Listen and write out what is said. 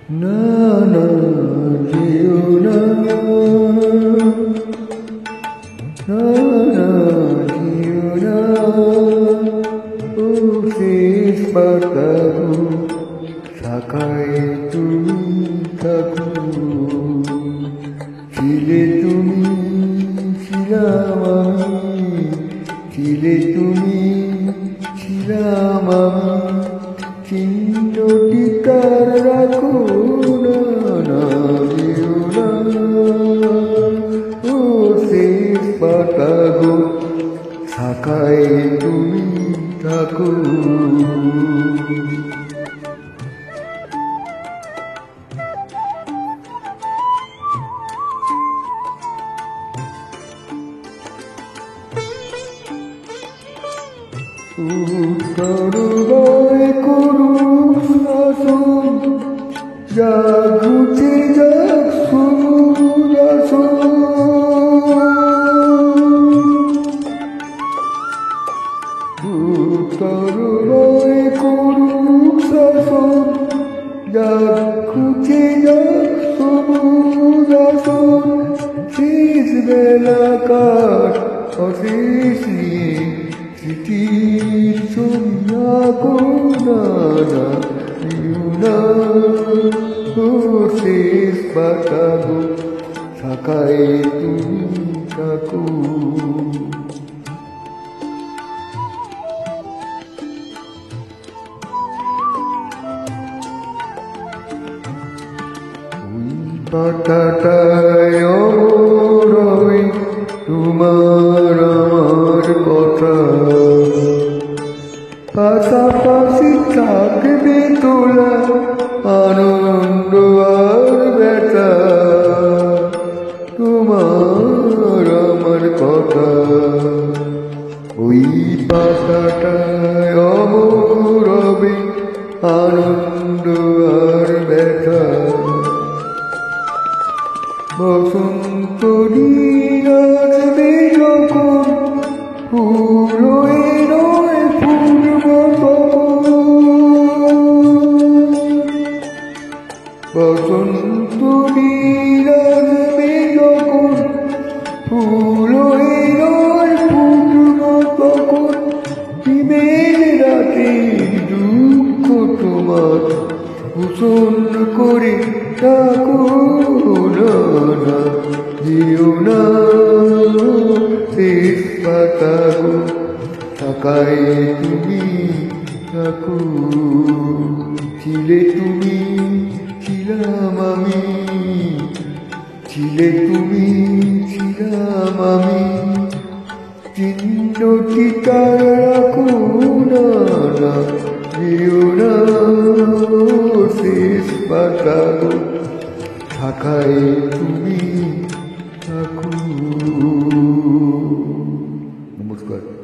না না যেও না, না না যেও না, ও শেষ পাতাগো শাখায় তুমি থাকো। ছিলে তুমি, ছিলাম আমি, ছিলে তুমি, ছিলাম আমি, চিহ্নটি তার রাখো না, না যেও না, ও শেষ পাতাগো শাখায় তুমি থাকো। উত্তরবয় করুক শাসন, জাগুছে যাক সুরাসন। উত্তরবয় করুক শাসন, জাগুছে যাক সুরাসন। শেষ বেলাকার অশেষ নিয়ে স্মৃতির ছবি আঁকো না, না যেও না, ও শেষ পাতাগো শাখায় তুমি থাকো। ওই পাতাটায় অমর তোমার আমার কথা, পাশাপাশি থাকবে তোলা আনন্দ আর ব্যথা। তোমার আমার কথা, ওই পাতাটায় অমর হবে আনন্দ আর ব্যথা। বসন্ত দিন আসবে যখন, ফুল নয় ফুলব তখন। বসন্ত দিন আসবে যখন, ফুল নয় ফুলব তখন। দিনের রাতের দুঃখ তোমার ভূষণ করে থাকো না, না যেও না, শেষ পাতাগো শাখায় তুমি থাকো। ছিলে তুমি, ছিলাম আমি, ছিলে তুমি, ছিলাম আমি, চিহ্নটি তার রাখো না, না যেও না, শেষ পাতাগো শাখায় তুমি থাকো। নমস্কার।